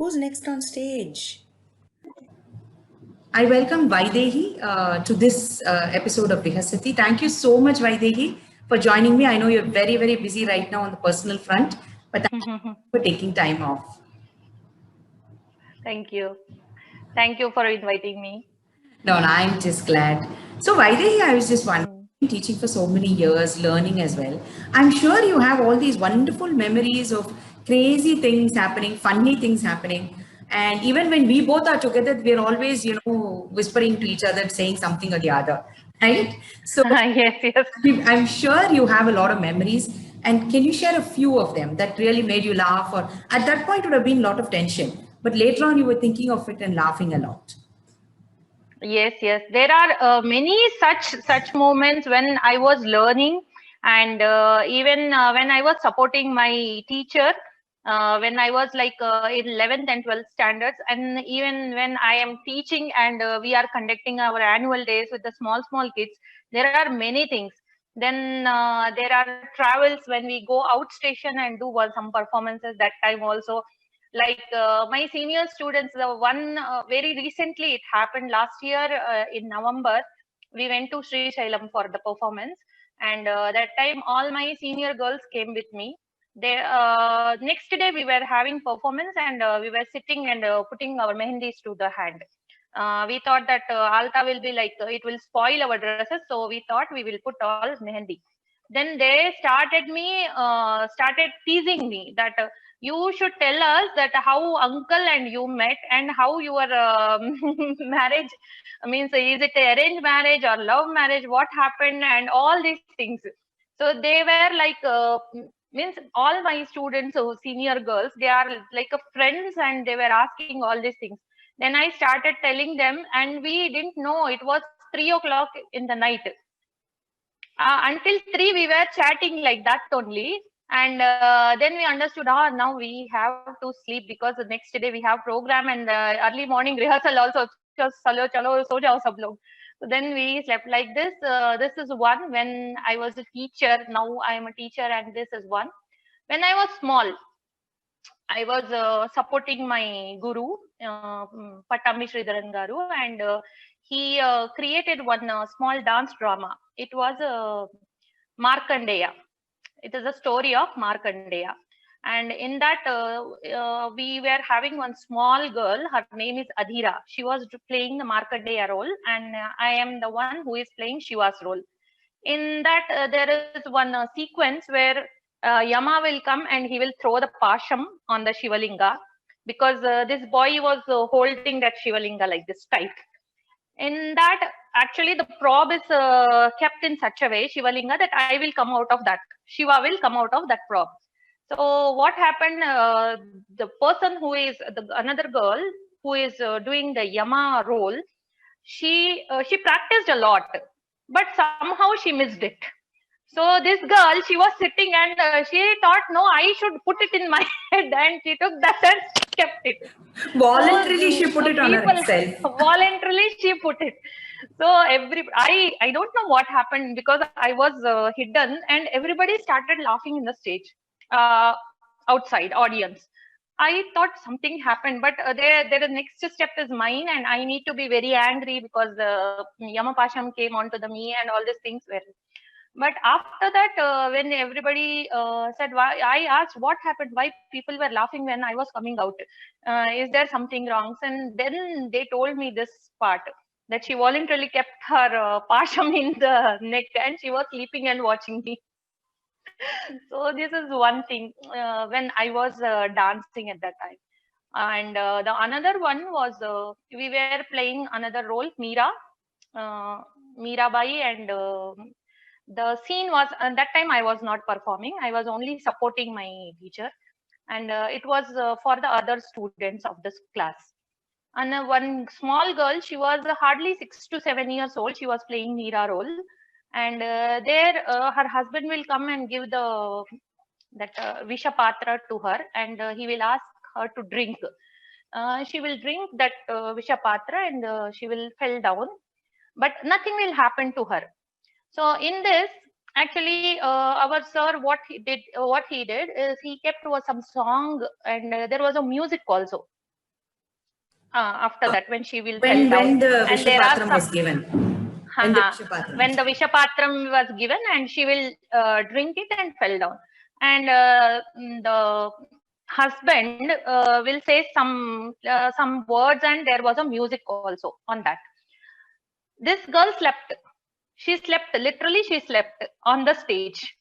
Who's next on stage? I welcome Vaidehi to this episode of Vihasati. Thank you so much, Vaidehi, for joining me. I know you're very, very busy right now on the personal front, but thank you for taking time off. Thank you. Thank you for inviting me. No, I'm just glad. So, Vaidehi, I was just wondering, teaching for so many years, learning as well. I'm sure you have all these wonderful memories of crazy things happening, funny things happening. And even when we both are together, we're always, whispering to each other, saying something or the other, right? So, Yes, yes. I'm sure you have a lot of memories. And can you share a few of them that really made you laugh? Or at that point, would have been a lot of tension. But later on, you were thinking of it and laughing a lot. Yes, yes. There are many such moments when I was learning, and even when I was supporting my teacher, when I was like in 11th and 12th standards, and even when I am teaching and we are conducting our annual days with the small kids, there are many things. Then there are travels when we go outstation and do some performances that time also. Like my senior students, the one very recently, it happened last year in November, we went to Sri Shailam for the performance, and that time all my senior girls came with me. They next day we were having performance, and we were sitting and putting our mehendis to the hand. We thought that alta will be like it will spoil our dresses, so we thought we will put all mehendi. Then they started teasing me that you should tell us that how uncle and you met and how your marriage means, is it arranged marriage or love marriage, what happened, and all these things. So they were like means all my students, so senior girls, they are like a friends, and they were asking all these things. Then I started telling them, and we didn't know it was 3 o'clock in the night. Until 3 we were chatting like that only, and then we understood, now we have to sleep because the next day we have program, and early morning rehearsal also. Just chalo chalo so jao sab log. So then we slept like this. This is one when I was a teacher. Now I am a teacher, and this is one when I was small. I was supporting my guru, Patami Sridharan Garu, and he created one small dance drama. It was Markandeya. It is a story of Markandeya. And in that, we were having one small girl. Her name is Adhira. She was playing the Markandeya role, and I am the one who is playing Shiva's role. In that, there is one sequence where Yama will come and he will throw the pasham on the Shivalinga, because this boy was holding that Shivalinga like this tight. In that, actually the probe is kept in such a way, Shivalinga, that I will come out of that, Shiva will come out of that probe. So what happened, the person who is another girl who is doing the Yama role, she practiced a lot, but somehow she missed it. So this girl, she was sitting, and she thought, no, I should put it in my head, and she took that and kept it. Voluntarily, So she put it on people herself. voluntarily she put it. So I don't know what happened, because I was hidden, and everybody started laughing in the stage, uh, outside audience. I thought something happened, but the next step is mine, and I need to be very angry because Yamapasham came onto the me, and all these things were. But after that, when everybody said, why, I asked what happened, why people were laughing when I was coming out. Is there something wrong? And then they told me this part, that she voluntarily kept her pasham in the neck, and she was sleeping and watching me. So this is one thing when I was dancing at that time. And the another one was we were playing another role, Meera, uh, Meerabai, and the scene was, that time I was not performing, I was only supporting my teacher, and it was for the other students of this class. And one small girl, she was hardly 6 to 7 years old, she was playing Meera role, and there her husband will come and give the that visha patra to her, and he will ask her to drink. She will drink that visha patra, and she will fell down, but nothing will happen to her. So in this, actually, our sir, what he did is he kept was some song, and there was a music also. After that, when she will when fell down. the And there are Vishapatram some, was given. when the Vishapatram was given, and she will drink it and fell down. And the husband will say some words, and there was a music also on that. This girl slept. She slept, literally she slept on the stage.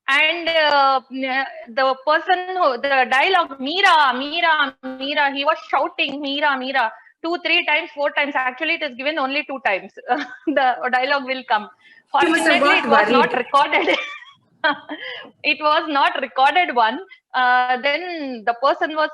And the person the dialogue, Meera, Meera, Meera, he was shouting, Meera, Meera, 2, 3 times, 4 times. Actually, it is given only 2 times. The dialogue will come. Fortunately, it was not recorded. It was not recorded one. Then the person was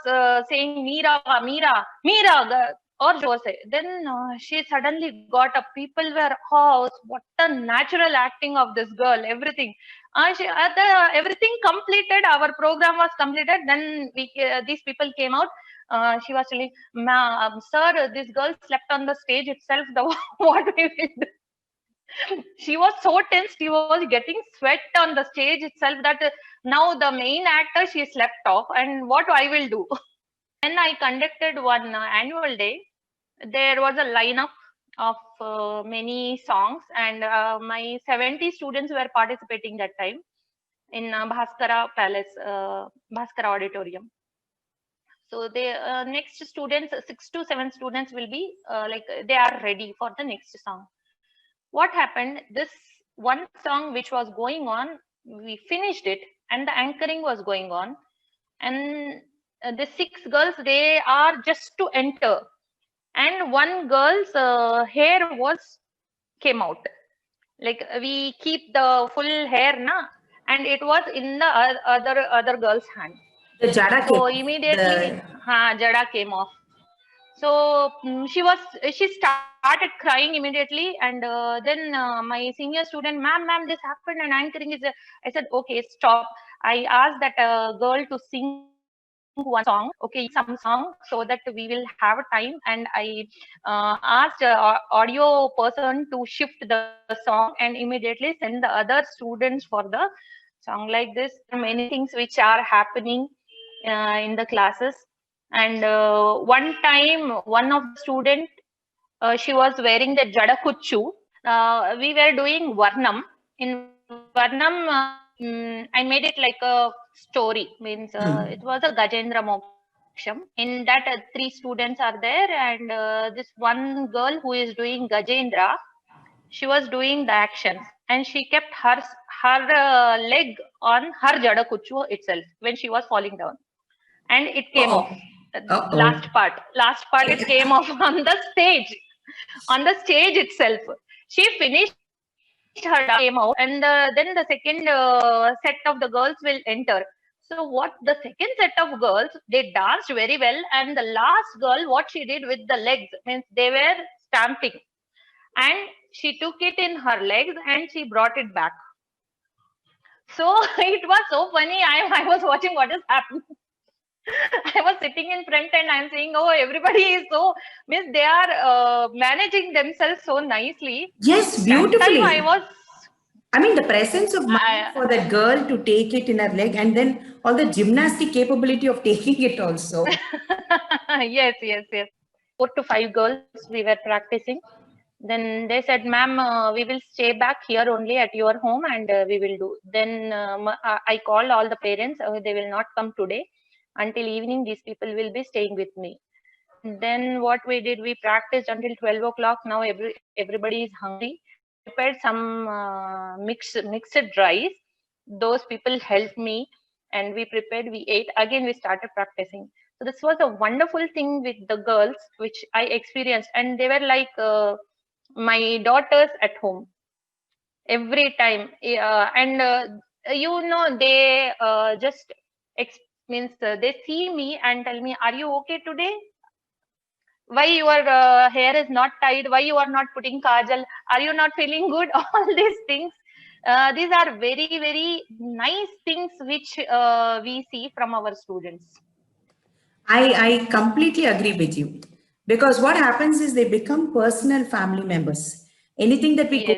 saying, Meera, Meera, Meera, or Jose. Then she suddenly got up. People were, oh, what a natural acting of this girl, everything. Everything completed. Our program was completed. Then these people came out. She was telling, sir, this girl slept on the stage itself. What we will do? She was so tense. She was getting sweat on the stage itself that now the main actor, she slept off, and what I will do. When I conducted one annual day, there was a lineup of many songs, and my 70 students were participating that time in Bhaskara Palace, Bhaskara Auditorium. So the next students, 6 to 7 students will be like they are ready for the next song. What happened, this one song which was going on, we finished it, and the anchoring was going on, and the 6 girls, they are just to enter, and one girl's hair came out. Like we keep the full hair na, and it was in the other girl's hand. The jada so immediately jada came off. So she started crying immediately, and then my senior student, ma'am, this happened, and anchoring is. I said, okay, stop. I asked that girl to sing one song, okay, some song, so that we will have time. And I asked audio person to shift the song and immediately send the other students for the song. Like this, many things which are happening in the classes. And one time, one of the student, she was wearing the jada kuchu. We were doing Varnam. In Varnam, I made it like a story. Means it was a Gajendra Moksham. In that, 3 students are there, and this one girl who is doing Gajendra, she was doing the action, and she kept her leg on her jada kuchu itself when she was falling down, and it came off. Last part it came off on the stage itself. She finished her, came out, and then the second set of the girls will enter. So what the second set of girls, they danced very well, and the last girl, what she did with the legs, means they were stamping, and she took it in her legs and she brought it back. So it was so funny. I was watching what is happening. I was sitting in front, and I'm saying, oh, everybody is so, means they are managing themselves so nicely. Yes, beautifully. That time I mean, the presence of mind for that girl to take it in her leg, and then all the gymnastic capability of taking it also. Yes. 4 to 5 girls we were practicing. Then they said, ma'am, we will stay back here only at your home, and we will do. Then I called all the parents. They will not come today. Until evening, these people will be staying with me. Then what we did, we practiced until 12 o'clock. Now everybody is hungry. Prepared some mixed rice. Those people helped me, and we prepared, we ate. Again, we started practicing. So this was a wonderful thing with the girls, which I experienced. And they were like my daughters at home every time. They just means they see me and tell me, are you okay today? Why your hair is not tied? Why you are not putting kajal? Are you not feeling good? All these things. These are very, very nice things which we see from our students. I completely agree with you, because what happens is they become personal family members. Anything that we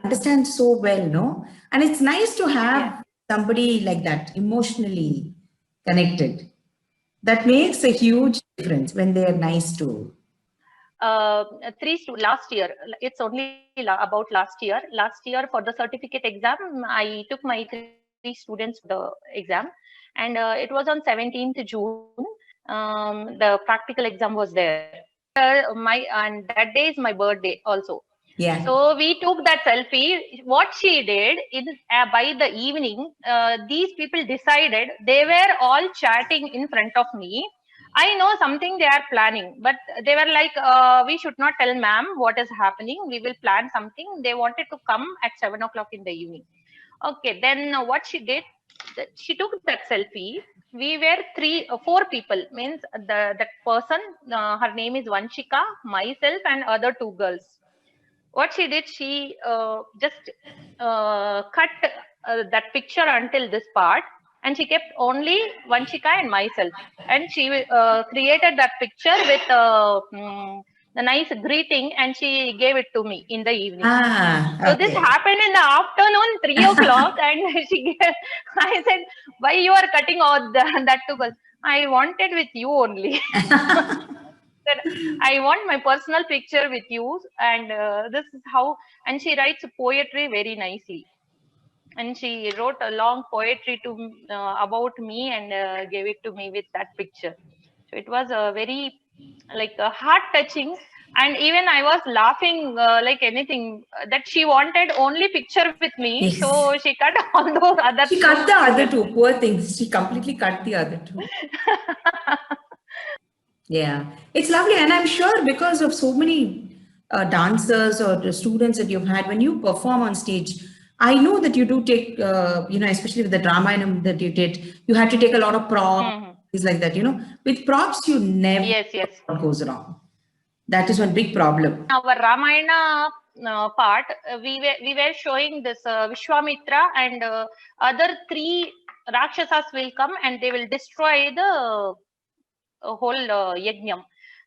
understand so well, no? And it's nice to have somebody like that, emotionally connected. That makes a huge difference when they are nice too. Last year, it's only about last year. Last year for the certificate exam, I took my 3 students to the exam, and it was on 17th June. The practical exam was there. And that day is my birthday also. Yeah. So we took that selfie. What she did is by the evening, these people decided, they were all chatting in front of me. I know something they are planning, but they were like, we should not tell ma'am what is happening. We will plan something. They wanted to come at 7 o'clock in the evening. Okay, then what she did, she took that selfie. We were 4 people, means that person, her name is Vanshika, myself, and other 2 girls. What she did, she just cut that picture until this part, and she kept only Vanshika and myself, and she created that picture with the nice greeting, and she gave it to me in the evening. Okay. So this happened in the afternoon, 3 o'clock, and I said, why you are cutting all that to girls? I wanted with you only. Said, I want my personal picture with you, and this is how. And she writes poetry very nicely, and she wrote a long poetry to about me, and gave it to me with that picture. So it was a very heart touching, and even I was laughing like anything, that she wanted only picture with me, Yes. so she cut all those other. She cut the other 2, poor things. She completely cut the other 2. Yeah, it's lovely. And I'm sure because of so many dancers or the students that you've had, when you perform on stage, I know that you do take, especially with the drama that you did, you had to take a lot of props, things like that. With props, you never Yes. what goes wrong. That is one big problem. Our Ramayana part, we were showing this Vishwamitra and other 3 Rakshasas will come and they will destroy the whole yajnam.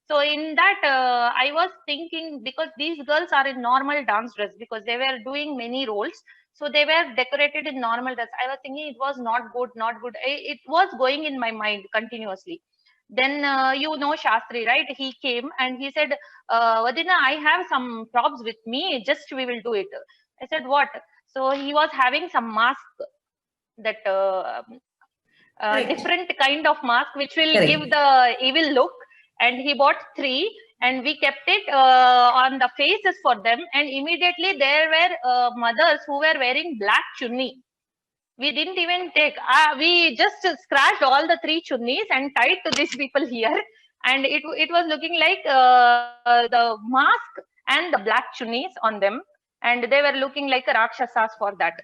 So in that, I was thinking, because these girls are in normal dance dress, because they were doing many roles, so they were decorated in normal dress. I was thinking it was not good, not good. It was going in my mind continuously. Then Shastri, right? He came and he said, Vadina, I have some props with me. Just we will do it. I said, what? So he was having some mask, that different kind of mask which will give the evil look, and he bought 3, and we kept it on the faces for them, and immediately there were mothers who were wearing black chunni. We didn't even take, we just scratched all the 3 chunnis and tied to these people here, and it was looking like the mask and the black chunnis on them, and they were looking like a rakshasas for that.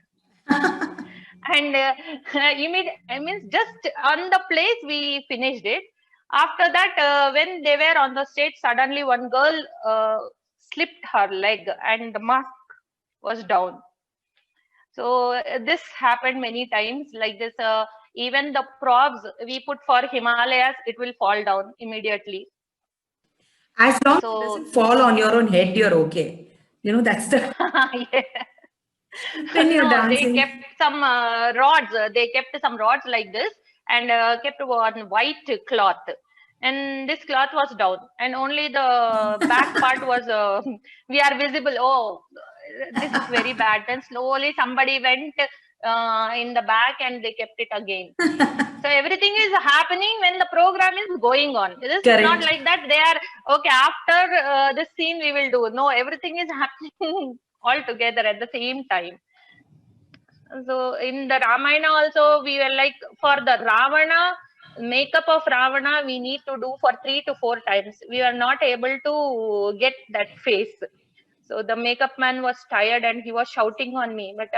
And I mean, just on the place we finished it. After that, when they were on the stage, suddenly one girl slipped her leg and the mask was down. So this happened many times like this. Even the props we put for Himalayas, it will fall down immediately. As long as it doesn't fall on your own head, you're okay. That's the... Yeah. When you're dancing. They kept some rods. They kept some rods like this and kept one white cloth. And this cloth was down, and only the back part was we are visible. Oh, this is very bad. Then slowly somebody went in the back and they kept it again. So everything is happening when the program is going on. It is not like that they are okay after this scene we will do. No, everything is happening all together at the same time. So in the Ramayana also, we were like, for the Ravana, makeup of Ravana, we need to do for 3 to 4 times. We are not able to get that face. So the makeup man was tired and he was shouting on me. But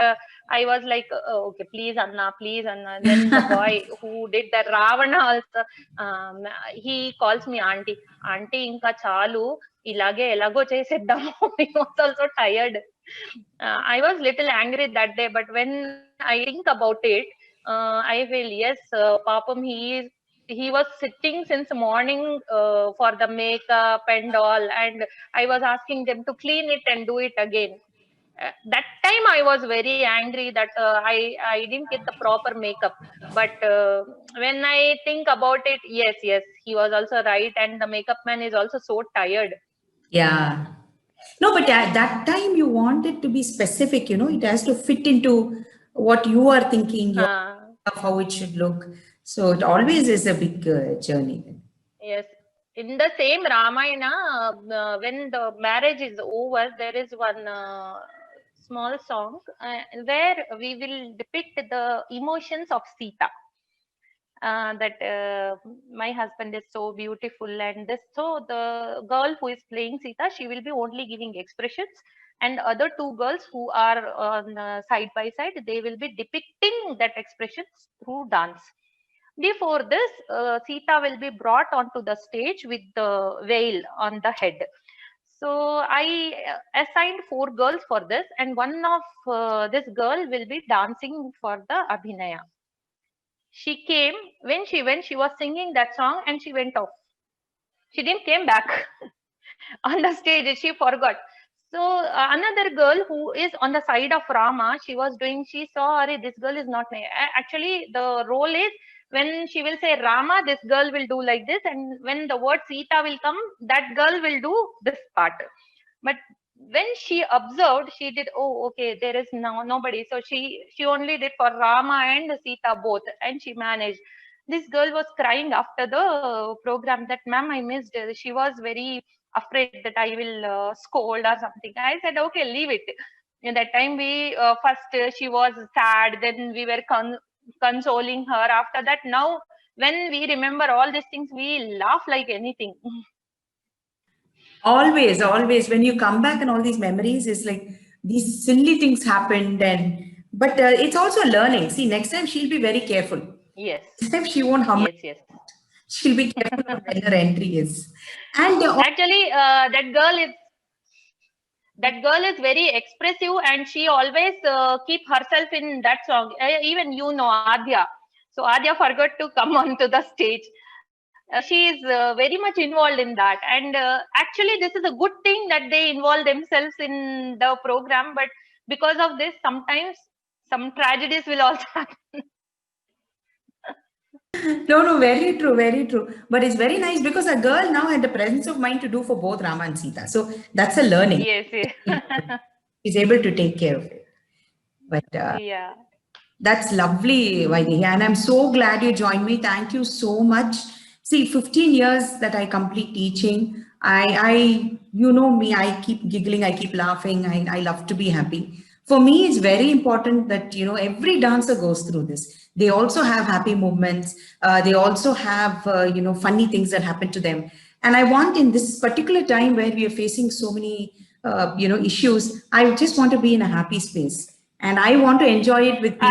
I was like, okay, please, Anna, please, Anna. Then the boy who did the Ravana also, he calls me auntie. Auntie, inka chalu, ilage elago cheseddam. He was also tired. I was little angry that day, but when I think about it, I feel yes, Papam, he was sitting since morning for the makeup and all, and I was asking them to clean it and do it again. that time I was very angry that I didn't get the proper makeup. But when I think about it, yes, he was also right, and the makeup man is also so tired. Yeah. No, but at that time you want it to be specific, it has to fit into what you are thinking, your Uh, of how it should look. So it always is a big journey. yes. In the same Ramayana, when the marriage is over, there is one small song where we will depict the emotions of Sita. That my husband is so beautiful, and this, so the girl who is playing Sita, she will be only giving expressions, and other two girls who are on side by side, they will be depicting that expressions through dance. Before this, Sita will be brought onto the stage with the veil on the head. So I assigned four girls for this, and one of this girl will be dancing for the Abhinaya. She came when she was singing that song, and she went off. She didn't came back on the stage. She forgot. So another girl who is on the side of Rama, she was doing. She saw, "Arey, this girl is not." Actually, the role is when she will say Rama, this girl will do like this, and when the word Sita will come, that girl will do this part. But when she observed, she did, oh, okay, there is nobody. So she only did for Rama and Sita both, and she managed. This girl was crying after the program that, ma'am, I missed her. She was very afraid that I will scold or something. I said, okay, leave it. In that time, we first she was sad, then we were consoling her. After that, now when we remember all these things, we laugh like anything. Always, always, when you come back and all these memories, it's like these silly things happened, but it's also learning. See, next time she'll be very careful. Yes. Next time she won't hum. Yes. She'll be careful of when her entry is. And actually, that girl is very expressive, and she always keep herself in that song. Even Adya. So Adya forgot to come onto the stage. She is very much involved in that, and actually this is a good thing that they involve themselves in the program. But because of this, sometimes some tragedies will also happen. No, very true, very true. But it's very nice because a girl now had the presence of mind to do for both Rama and Sita. So that's a learning. Yes. She's able to take care of it. But yeah. That's lovely, Vaidehi. And I'm so glad you joined me. Thank you so much. See, 15 years that I complete teaching. You know me, I keep giggling, I keep laughing. I love to be happy. For me, it's very important that, every dancer goes through this. They also have happy moments. They also have, funny things that happen to them. And I want in this particular time where we are facing so many, issues, I just want to be in a happy space. And I want to enjoy it with people.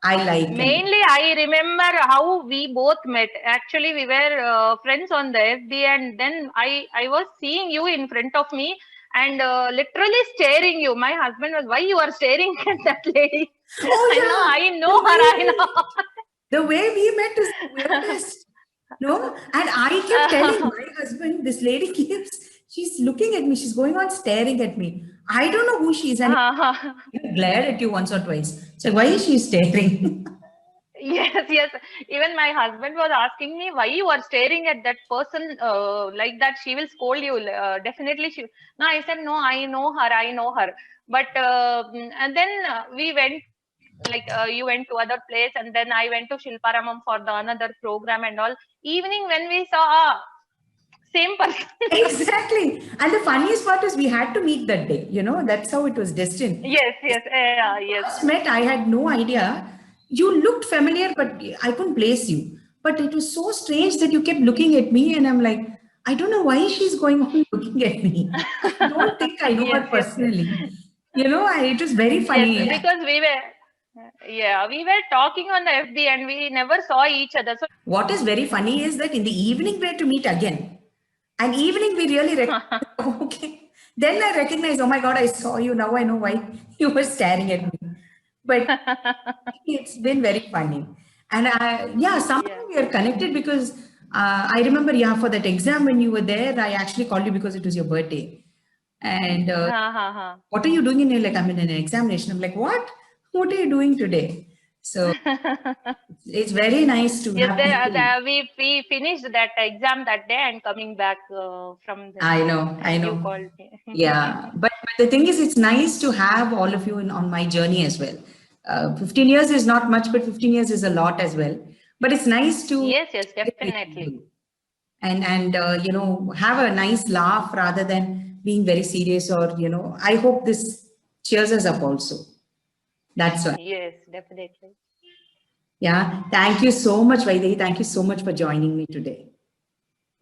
I like mainly it. I remember how we both met. Actually, we were friends on the FB, and then I was seeing you in front of me and literally staring you. My husband was, why you are staring at that lady? Oh, yeah. I know her. I know. The way we met is weirdest. No, and I kept telling my husband, this lady she's looking at me. She's going on staring at me. I don't know who she is. And glared at you once or twice. So why is she staring? Yes. Even my husband was asking me why you are staring at that person like that. She will scold you. Definitely she. No, I said, no, I know her. But and then we went, like you went to other place, and then I went to Shilparamam for the another program and all. Evening when we saw same person. Exactly. And the funniest part is we had to meet that day. That's how it was destined. Yes. First met, I had no idea. You looked familiar, but I couldn't place you. But it was so strange that you kept looking at me, and I'm like, I don't know why she's going on looking at me. I don't think I know her personally. It was very funny. Yes, because we were talking on the FB and we never saw each other. So what is very funny is that in the evening we had to meet again. And evening we really recognized, okay. Then I recognized, oh my God, I saw you. Now I know why you were staring at me. But it's been very funny. And somehow we are connected because I remember, for that exam when you were there, I actually called you because it was your birthday. And Ha ha ha. what are you doing in your, like, I'm in an examination. I'm like, what are you doing today? So it's very nice to Yes, have people. we finished that exam that day and coming back from this, I you know. called me. Yeah, but the thing is, it's nice to have all of you on my journey as well. 15 years is not much, but 15 years is a lot as well. But it's nice to Yes, yes, share with definitely. you and you know, have a nice laugh rather than being very serious, or you know, I hope this cheers us up also. That's why. Yes, definitely. Yeah. Thank you so much, Vaidehi. Thank you so much for joining me today.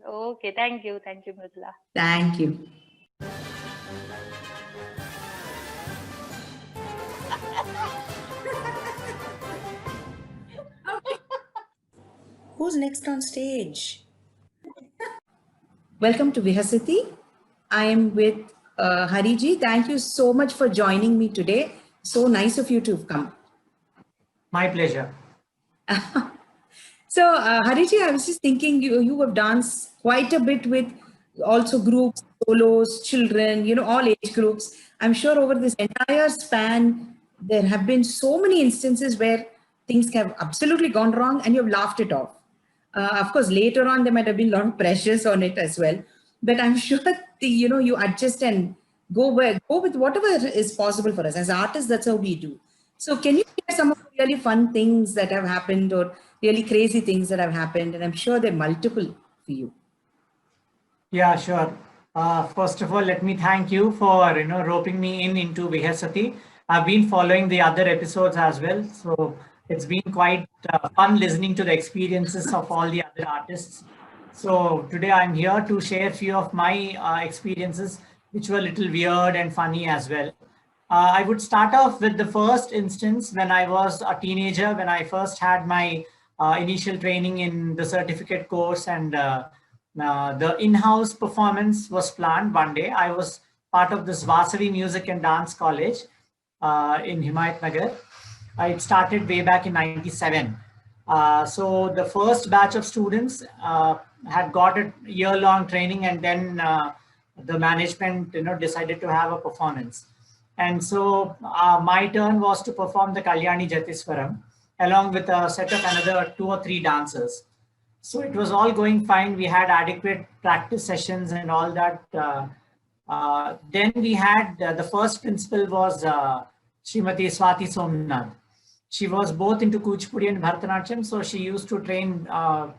Okay, thank you, Mridula. Thank you. Who's next on stage? Welcome to Vihasati. I am with Hariji. Thank you so much for joining me today. So nice of you to have come. My pleasure. So, Hariji, I was just thinking you have danced quite a bit with also groups, solos, children, you know, all age groups. I'm sure over this entire span, there have been so many instances where things have absolutely gone wrong and you've laughed it off. Of course, later on, there might have been a lot of pressures on it as well. But I'm sure you know, you adjust and go with whatever is possible for us. As artists, that's how we do. So can you share some of the really fun things that have happened or really crazy things that have happened? And I'm sure they're multiple for you. Yeah, sure. First of all, let me thank you for roping me into Vihasati. I've been following the other episodes as well, so it's been quite fun listening to the experiences of all the other artists. So today I'm here to share a few of my experiences, which were a little weird and funny as well. I would start off with the first instance when I was a teenager, when I first had my initial training in the certificate course, and the in-house performance was planned one day. I was part of this Vasavi Music and Dance College in Himayat Nagar. It started way back in '97. So the first batch of students had got a year-long training, and then the management decided to have a performance. And so my turn was to perform the Kalyani Jatiswaram along with a set of another 2 or 3 dancers. So it was all going fine. We had adequate practice sessions and all that. Then we had the first principal was Srimati Swati Somnath. She was both into Kuchipudi and Bharatanatyam, so she used to train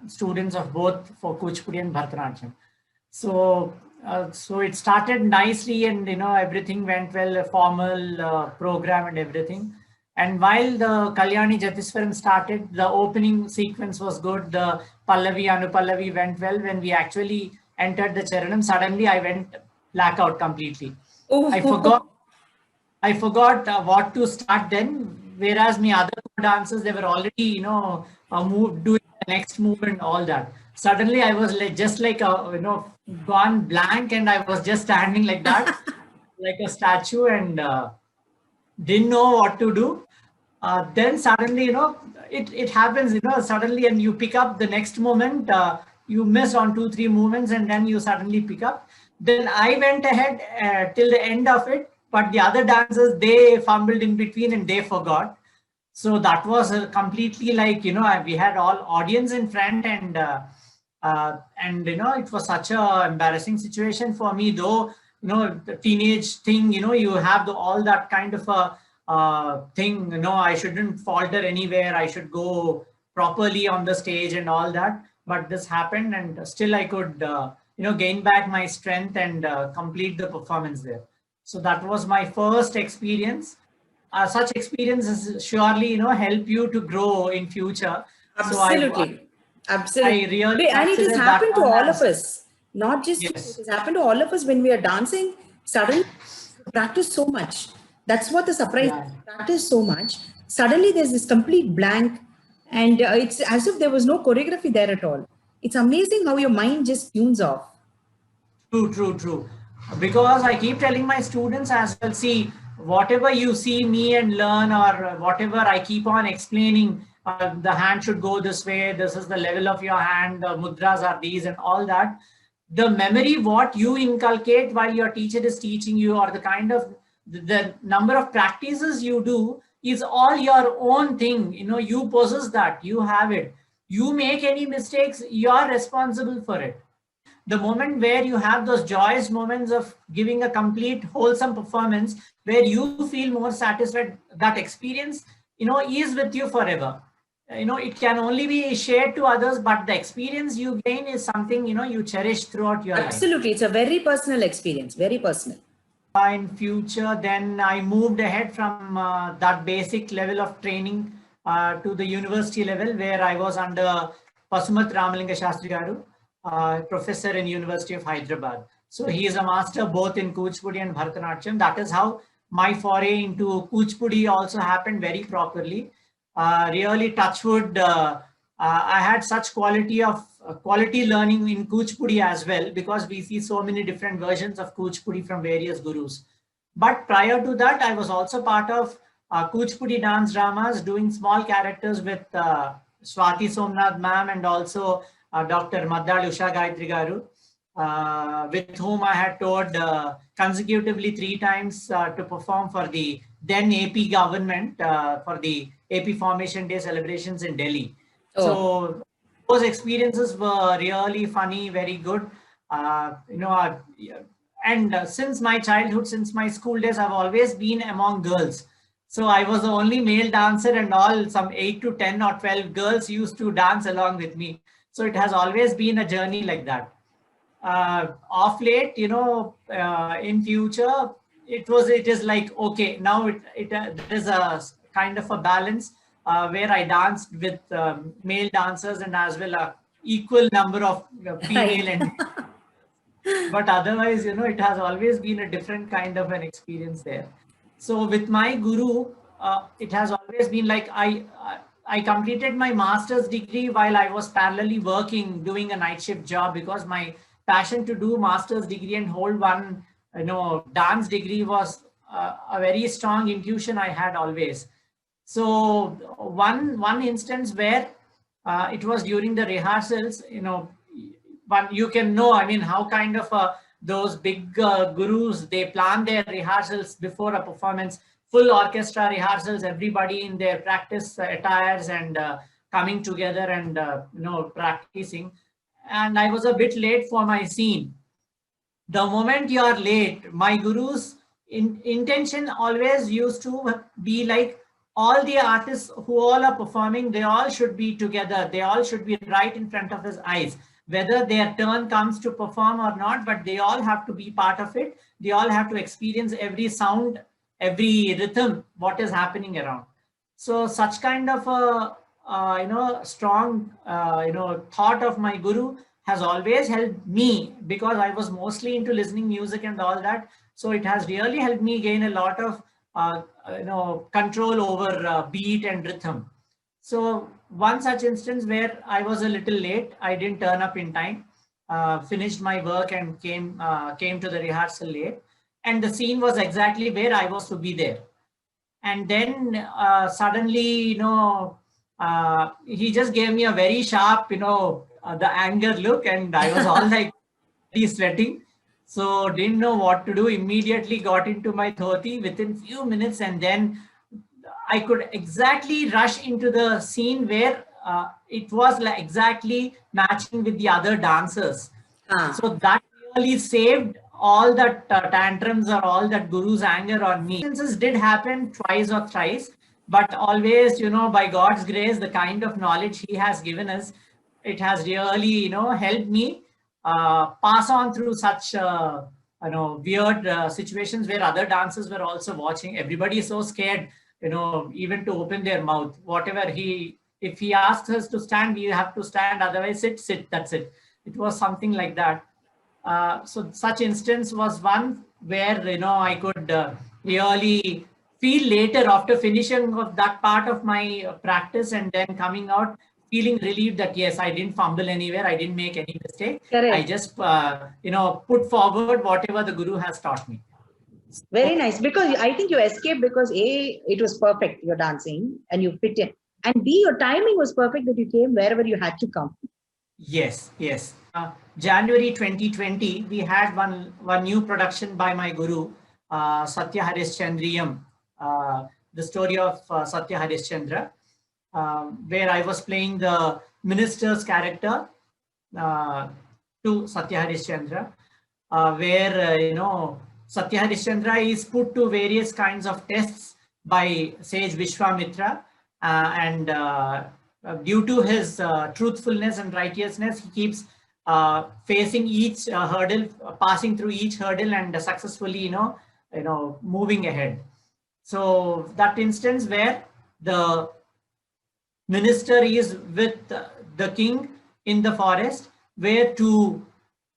students of both for Kuchipudi and Bharatanatyam. So so it started nicely, and everything went well, a formal program and everything. And while the Kalyani Jatiswaram started, the opening sequence was good. The Pallavi, Anupallavi went well. When we actually entered the Charanam, suddenly I went blackout completely. Oh. I forgot what to start then. Whereas my other dancers, they were already, doing the next move and all that. Suddenly I was just like, gone blank, and I was just standing like that, like a statue, and didn't know what to do. Then suddenly, it happens, suddenly, and you pick up the next moment, you miss on 2, 3 movements, and then you suddenly pick up. Then I went ahead till the end of it, but the other dancers, they fumbled in between and they forgot. So that was completely like, we had all audience in front, and it was such a embarrassing situation for me, though, the teenage thing, you have all that kind of a thing, I shouldn't falter anywhere. I should go properly on the stage and all that. But this happened, and still I could, gain back my strength and complete the performance there. So that was my first experience. Such experiences surely, help you to grow in future. Absolutely. So Absolutely. I really And it has consider happened that to one all as- of us, not just you. Yes. It has happened to all of us when we are dancing. Suddenly, practice so much. That's what the surprise Yeah. is. Practice so much. Suddenly, there's this complete blank, and it's as if there was no choreography there at all. It's amazing how your mind just tunes off. True. Because I keep telling my students as well, see, whatever you see me and learn, or whatever I keep on explaining, the hand should go this way, this is the level of your hand, the mudras are these and all that. the memory, what you inculcate while your teacher is teaching you, or the kind of the number of practices you do is all your own thing. You possess that, you have it. You make any mistakes, you're responsible for it. The moment where you have those joyous moments of giving a complete wholesome performance, where you feel more satisfied, that experience, is with you forever. It can only be shared to others, but the experience you gain is something, you cherish throughout your life. Absolutely. It's a very personal experience, very personal. In future, then I moved ahead from that basic level of training to the university level, where I was under Pasumat Ramalinga Shastri Garu, professor in University of Hyderabad. So he is a master both in Kuchipudi and Bharatanatyam. That is how my foray into Kuchipudi also happened very properly. Really, touchwood, I had such quality learning in Kuchipudi as well, because we see so many different versions of Kuchipudi from various gurus. But prior to that, I was also part of Kuchipudi dance dramas, doing small characters with Swati Somnath ma'am, and also Dr. Maddal Usha Gayatri Garu, with whom I had toured consecutively 3 times to perform for the then AP government for the AP Formation Day celebrations in Delhi. Oh. So those experiences were really funny, very good. Since my childhood, since my school days, I've always been among girls. So I was the only male dancer, and some 8 to 10 or 12 girls used to dance along with me. So it has always been a journey like that. Of late, in future, it is like, okay, now there is a kind of a balance where I danced with male dancers, and as well a equal number of female and but otherwise, it has always been a different kind of an experience there. So with my guru, it has always been like I completed my master's degree while I was parallelly working, doing a night shift job, because my passion to do master's degree and hold one, dance degree was a very strong intuition I had always. So one instance where it was during the rehearsals, but you can know, I mean, how kind of those big gurus, they plan their rehearsals before a performance, full orchestra rehearsals, everybody in their practice attires and coming together and, practicing. And I was a bit late for my scene. The moment you are late, my guru's intention always used to be like, all the artists who all are performing, they all should be together. They all should be right in front of his eyes, whether their turn comes to perform or not, but they all have to be part of it. They all have to experience every sound, every rhythm, what is happening around. So such kind of a, strong, thought of my guru has always helped me, because I was mostly into listening music and all that. So it has really helped me gain a lot of, control over beat and rhythm. So one such instance where I was a little late, I didn't turn up in time, finished my work and came to the rehearsal late. And the scene was exactly where I was to be there. And then suddenly, he just gave me a very sharp, the anger look, and I was all like sweating. So didn't know what to do, immediately got into my dhoti within few minutes, and then I could exactly rush into the scene where it was like exactly matching with the other dancers. So that really saved all that tantrums or all that guru's anger on me. Instances did happen twice or thrice, but always, by God's grace, the kind of knowledge he has given us, it has really, helped me pass on through such, weird situations where other dancers were also watching. Everybody is so scared, even to open their mouth. Whatever if he asks us to stand, we have to stand. Otherwise, sit, that's it. It was something like that. So such instance was one where, I could really feel later, after finishing of that part of my practice and then coming out, feeling relieved that yes, I didn't fumble anywhere, I didn't make any mistake. Correct. I just, put forward whatever the guru has taught me. Very nice, because I think you escaped because A, it was perfect, your dancing, and you fit in. And B, your timing was perfect that you came wherever you had to come. Yes, yes. January 2020, we had one new production by my guru, Satya Harishchandriyam, the story of Satya Harishchandra, where I was playing the minister's character uh, to Satya Harishchandra, where Satya Harishchandra is put to various kinds of tests by sage Vishwamitra, and due to his truthfulness and righteousness, he keeps facing each hurdle, passing through each hurdle, and successfully, moving ahead. So that instance where the minister is with the king in the forest, where two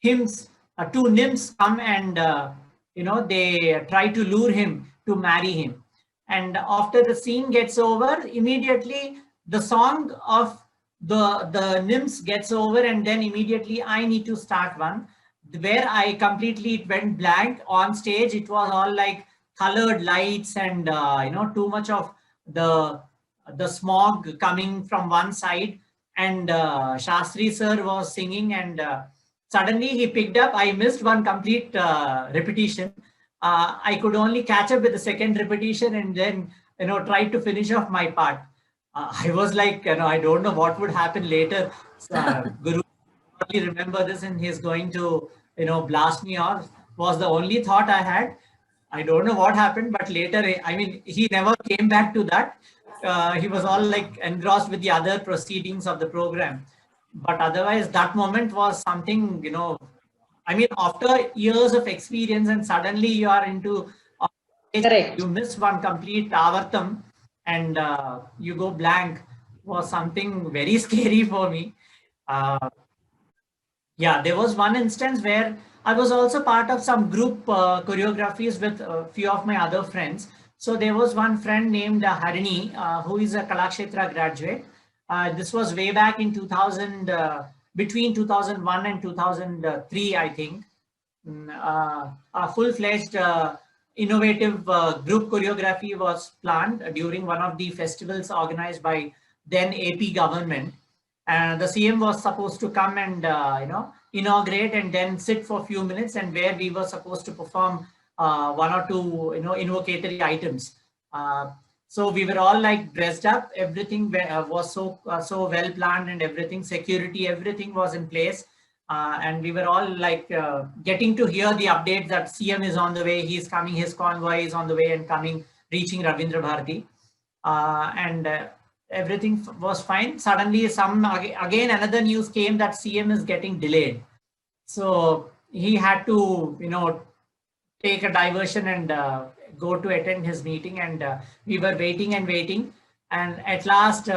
nymphs come and they try to lure him to marry him. And after the scene gets over, immediately the song of the nymphs gets over, and then immediately I need to start one where I completely went blank on stage. It was all like colored lights and too much of the smog coming from one side, and Shastri sir was singing, and suddenly he picked up. I missed one complete repetition. I could only catch up with the second repetition, and then tried to finish off my part. I was like, I don't know what would happen later. Guru only remember this, and he's going to blast me off, was the only thought I had. I don't know what happened, but later, I mean, he never came back to that. He was all like engrossed with the other proceedings of the program. But otherwise, that moment was something, I mean, after years of experience, and suddenly you are into, Correct. you miss one complete avartam, and you go blank, was something very scary for me. Yeah, there was one instance where I was also part of some group choreographies with a few of my other friends. So there was one friend named Harini, who is a Kalakshetra graduate. This was way back in 2000, between 2001 and 2003, I think. A full-fledged innovative group choreography was planned during one of the festivals organized by then AP government. And the CM was supposed to come and inaugurate and then sit for a few minutes, and where we were supposed to perform one or two invocatory items. So we were all like dressed up. Everything was so well planned, and everything, security, everything was in place. And we were all like getting to hear the update that CM is on the way. He's coming. His convoy is on the way and coming, reaching Ravindra Bharati. And everything was fine. Suddenly, again another news came that CM is getting delayed. So he had to, take a diversion and go to attend his meeting. And we were waiting and waiting. And at last,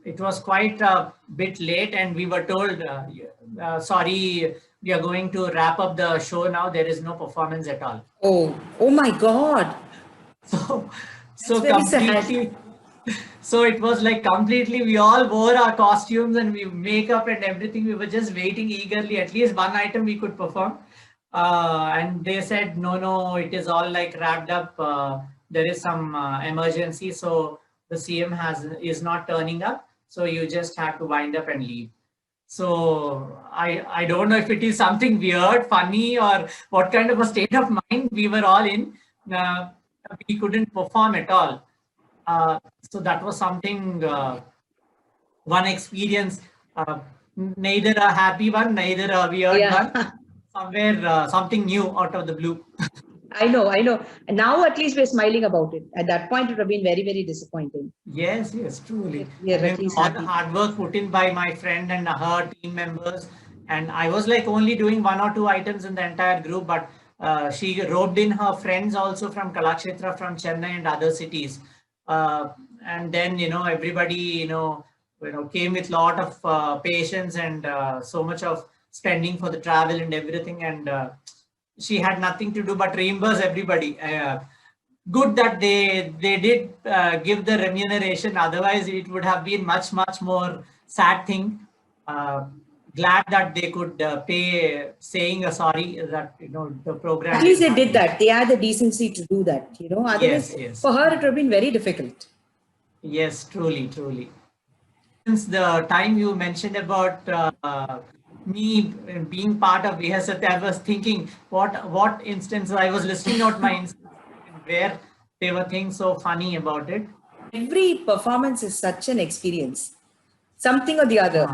it was quite a bit late, and we were told, sorry, we are going to wrap up the show now. There is no performance at all. Oh my God. So completely. So it was like completely, we all wore our costumes and we makeup and everything. We were just waiting eagerly, at least one item we could perform. And they said, no, it is all like wrapped up. There is some emergency. So the CM is not turning up. So you just have to wind up and leave. So I don't know if it is something weird, funny, or what kind of a state of mind we were all in. We couldn't perform at all. So that was something, one experience, neither a happy one, neither a weird one, somewhere something new out of the blue. I know. And now at least we're smiling about it. At that point, it would have been very, very disappointing. Yes, truly. We are at least all happy. the hard work put in by my friend and her team members. And I was like only doing one or two items in the entire group, but she roped in her friends also from Kalakshetra, from Chennai and other cities. And then, everybody, came with a lot of patience and so much of spending for the travel and everything. And she had nothing to do but reimburse everybody. Good that they did give the remuneration. Otherwise, it would have been much more sad thing. Glad that they could pay, saying sorry that the program. At least they did that. They had the decency to do that. Otherwise, yes. for her it would have been very difficult. Yes, truly. Since the time you mentioned about me being part of VSAT, I was thinking what instance I was listening out my instance where they were things so funny about it. Every performance is such an experience, something or the other.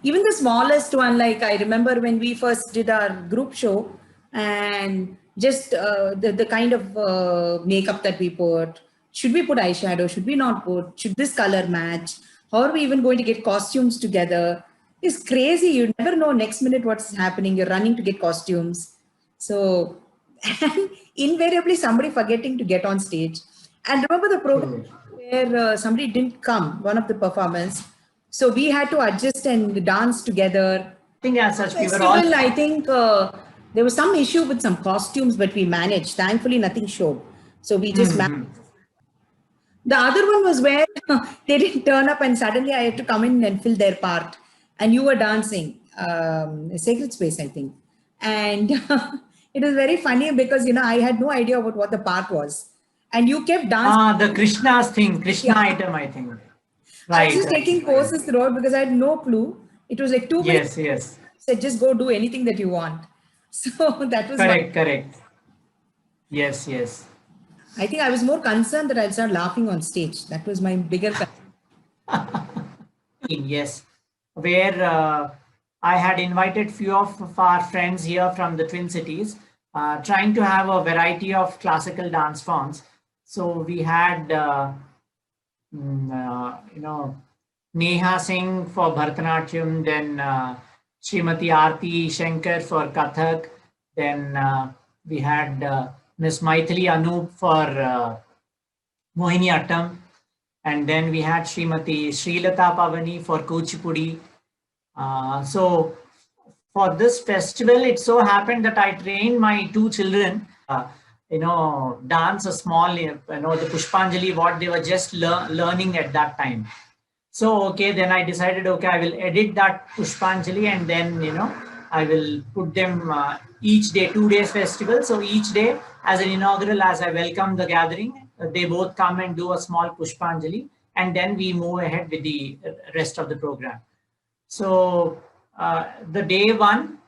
Even the smallest one, like I remember when we first did our group show, and just the kind of makeup that we put. Should we put eyeshadow? Should we not put? Should this color match? How are we even going to get costumes together? It's crazy. You never know next minute what's happening. You're running to get costumes. So invariably somebody forgetting to get on stage. And remember the program where somebody didn't come, one of the performers. So we had to adjust and dance together. I think as such, we were Festival, all. I think there was some issue with some costumes, but we managed. Thankfully, nothing showed. So we just managed. The other one was where they didn't turn up and suddenly I had to come in and fill their part. And you were dancing, Sacred Space, I think. And it was very funny because, you know, I had no idea about what the part was. And you kept dancing. The Krishna's thing, Krishna item, I think. I was just taking courses throughout because I had no clue. It was like 2 minutes. Yes. Said just go do anything that you want. So that was correct. Yes. I think I was more concerned that I'd start laughing on stage. That was my bigger concern. Yes, where I had invited few of our friends here from the Twin Cities, trying to have a variety of classical dance forms. So we had, Neha Singh for Bharatanatyam, then Srimati Aarti Shankar for Kathak, then we had Miss Maithili Anup for Mohiniyattam, and then we had Srimati Srilata Pavani for Kuchipudi. So for this festival, it so happened that I trained my two children, dance a small, the Pushpanjali, what they were just learning at that time. So, okay, then I decided, okay, I will edit that Pushpanjali and then, I will put them each day, 2 days festival. So each day as an inaugural, as I welcome the gathering, they both come and do a small Pushpanjali and then we move ahead with the rest of the program. So the day one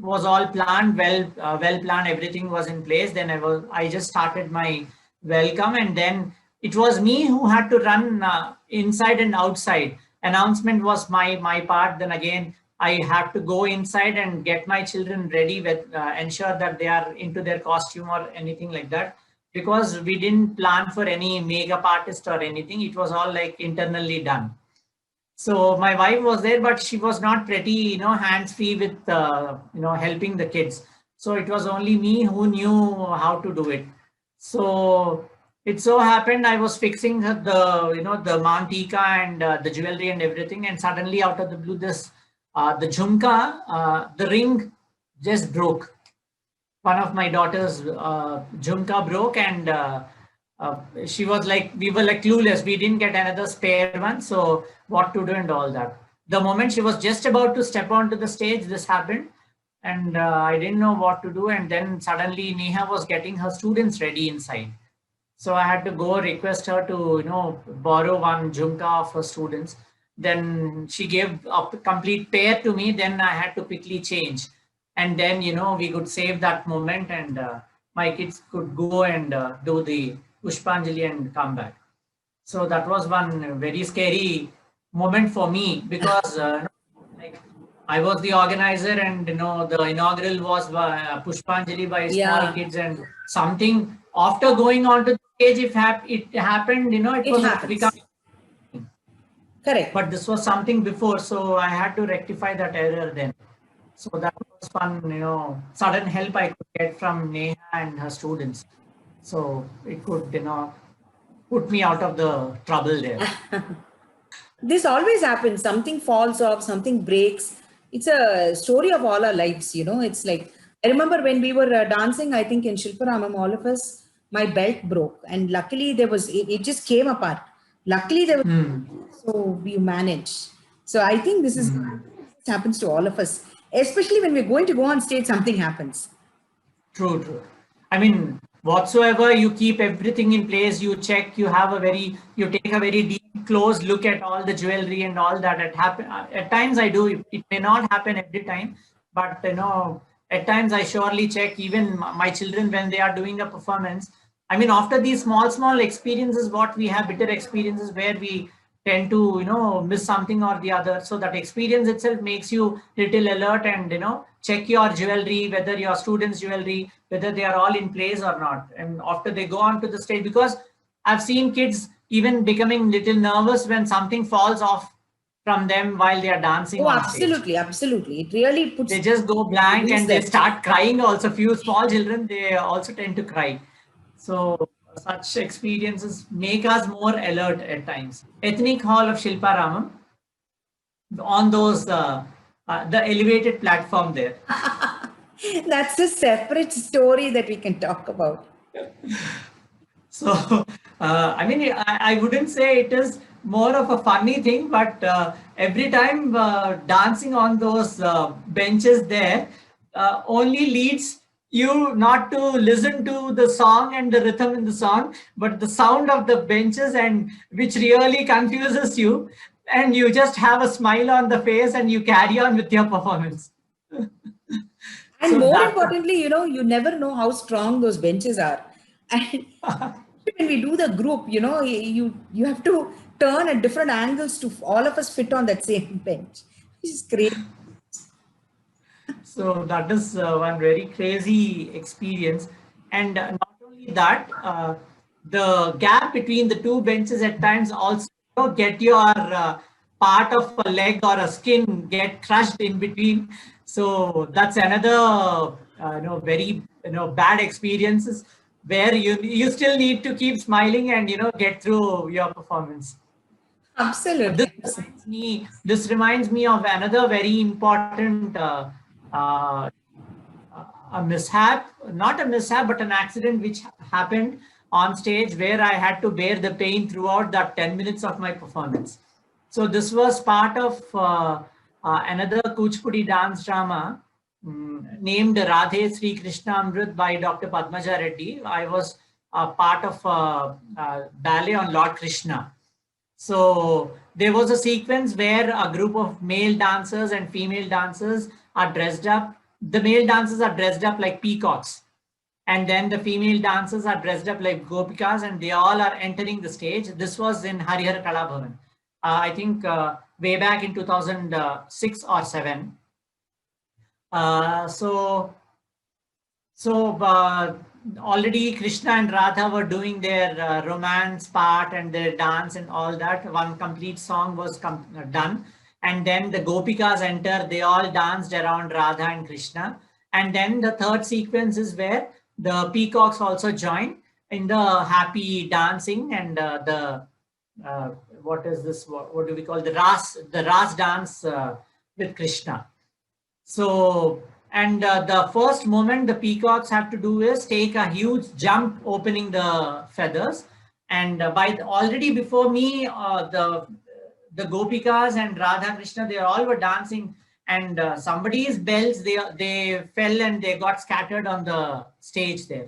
was all planned, well planned, everything was in place. Then I just started my welcome and then it was me who had to run inside and outside. Announcement was my part. Then again, I have to go inside and get my children ready with ensure that they are into their costume or anything like that, because we didn't plan for any makeup artist or anything. It was all like internally done. So my wife was there, but she was not pretty, hands-free with, helping the kids. So it was only me who knew how to do it. So it so happened I was fixing the mantika and the jewelry and everything. And suddenly out of the blue, the jhumka, the ring just broke. One of my daughter's jhumka broke and she was like, we were like clueless. We didn't get another spare one. So what to do and all that. The moment she was just about to step onto the stage, this happened. And I didn't know what to do. And then suddenly Neha was getting her students ready inside. So I had to go request her to, borrow one jhumka of her students. Then she gave a complete pair to me. Then I had to quickly change. And then, we could save that moment and my kids could go and do the Pushpanjali and come back. So that was one very scary moment for me because I was the organizer and, the inaugural was Pushpanjali by small kids and something after going on to the stage, if it happened, it was become. Correct. But this was something before, so I had to rectify that error then. So that was fun, sudden help I could get from Neha and her students. So it could, put me out of the trouble there. This always happens. Something falls off, something breaks. It's a story of all our lives, It's like, I remember when we were dancing, I think in Shilparamam, all of us, my belt broke. And luckily it just came apart. Luckily there was, so we managed. So I think this happens to all of us, especially when we're going to go on stage, something happens. True. I mean, whatsoever, you keep everything in place, you check, you take a very deep, close look at all the jewelry and all that. At times I do, it may not happen every time, but at times I surely check even my children when they are doing a performance. I mean, after these small experiences, what we have, bitter experiences where we tend to, miss something or the other. So that experience itself makes you little alert and, check your jewelry, whether your students' jewelry, whether they are all in place or not. And after they go on to the stage, because I've seen kids even becoming little nervous when something falls off from them while they are dancing Oh, on stage. absolutely, absolutely. It really puts. They just go blank and they them. start crying also. Few small children, they also tend to cry. So such experiences make us more alert at times. Ethnic Hall of Shilpa Ramam, on those, the elevated platform there. That's a separate story that we can talk about. So, I mean, I wouldn't say it is more of a funny thing, but every time dancing on those benches there only leads you not to listen to the song and the rhythm in the song, but the sound of the benches, and which really confuses you, and you just have a smile on the face and you carry on with your performance. And So more importantly, you never know how strong those benches are. And when we do the group, you have to turn at different angles to all of us fit on that same bench, which is great. So that is one very crazy experience. And not only that, the gap between the two benches at times also get your part of a leg or a skin get crushed in between. So that's another very bad experiences where you still need to keep smiling and get through your performance. Absolutely. This reminds me of another very important a mishap, not a mishap, but an accident which happened on stage where I had to bear the pain throughout that 10 minutes of my performance. So this was part of another Kuchipudi dance drama named Radhe Sri Krishna Amrit by Dr. Padmaja Reddy. I was part of ballet on Lord Krishna. So there was a sequence where a group of male dancers and female dancers are dressed up. The male dancers are dressed up like peacocks. And then the female dancers are dressed up like gopikas, and they all are entering the stage. This was in Harihar Kala Bhavan. I think way back in 2006 or 7. Already Krishna and Radha were doing their romance part and their dance and all that. One complete song was done. And then the Gopikas enter, they all danced around Radha and Krishna. And then the third sequence is where the peacocks also join in the happy dancing and what is this? What do we call the Ras dance with Krishna. So, and the first moment the peacocks have to do is take a huge jump, opening the feathers. And already before me, the Gopikas and Radha Krishna, they all were dancing, and somebody's bells, they fell and they got scattered on the stage there.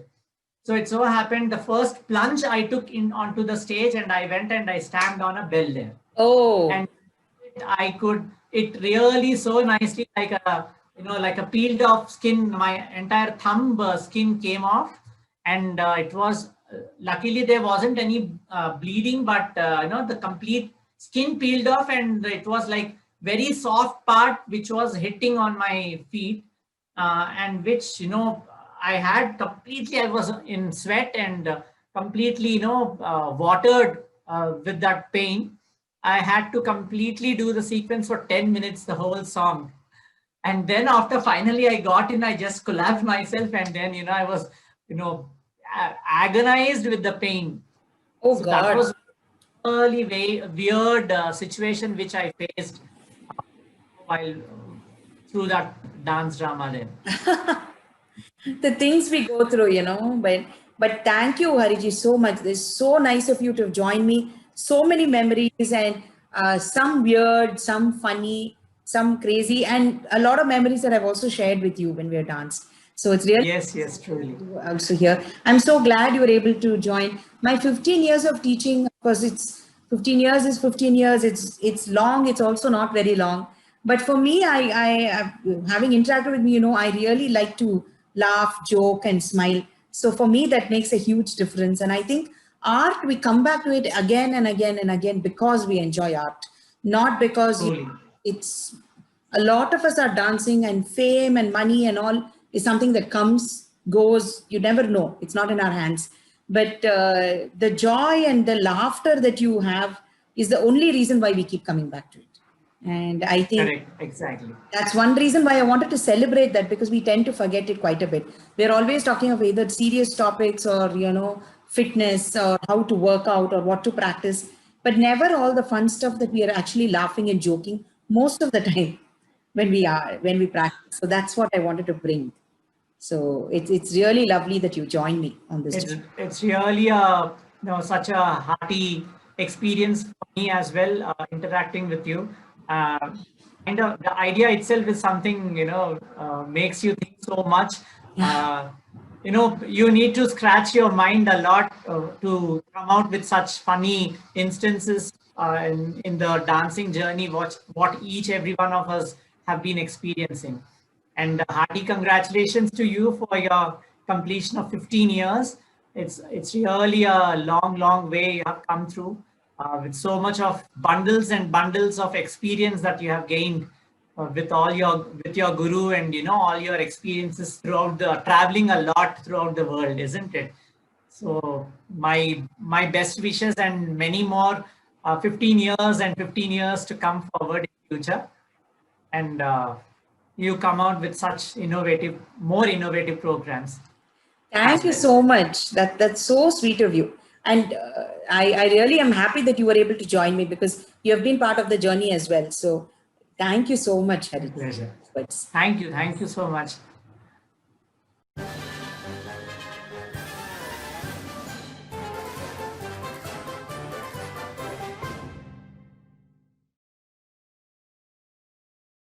So it so happened the first plunge I took onto the stage, and I went and I stamped on a bell there. Oh. And it really so nicely, like a peeled off skin, my entire thumb skin came off, and it was, luckily there wasn't any bleeding, but the complete skin peeled off, and it was like very soft part which was hitting on my feet, and which I had completely, I was in sweat and completely watered with that pain. I had to completely do the sequence for 10 minutes, the whole song. And then after finally I got in, I just collapsed myself, and then I was agonized with the pain. Oh, so God. That was really weird situation which I faced while through that dance drama then. The things we go through, but thank you, Hariji, so much. It's so nice of you to have joined me. So many memories, and some weird, some funny, some crazy, and a lot of memories that I've also shared with you when we danced. So it's really Yes, truly. also here. I'm so glad you were able to join. My 15 years of teaching, of course, it's 15 years is 15 years. It's long. It's also not very long. But for me, having interacted with me, I really like to laugh, joke, and smile. So for me, that makes a huge difference. And I think art, we come back to it again and again and again because we enjoy art, not because Truly. it's a lot of us are dancing, and fame and money and all is something that comes, goes, you never know. It's not in our hands. But the joy and the laughter that you have is the only reason why we keep coming back to it. And I think Correct. Exactly. that's one reason why I wanted to celebrate that, because we tend to forget it quite a bit. We're always talking of either serious topics or, fitness or how to work out or what to practice, but never all the fun stuff that we are actually laughing and joking most of the time when we practice. So that's what I wanted to bring. So it's really lovely that you joined me on this. It's really such a hearty experience for me as well, interacting with you. And the idea itself is something, makes you think so much. You need to scratch your mind a lot to come out with such funny instances in the dancing journey, what every one of us have been experiencing. And hearty congratulations to you for your completion of 15 years. It's really a long way you have come through with so much of bundles and bundles of experience that you have gained with your guru, and all your experiences throughout the traveling a lot throughout the world, isn't it? So my best wishes and many more 15 years and 15 years to come forward in future. And you come out with such more innovative programs. Thank you so much. That's so sweet of you. And I really am happy that you were able to join me, because you have been part of the journey as well. So thank you so much, Hari. Pleasure. But Thank you so much.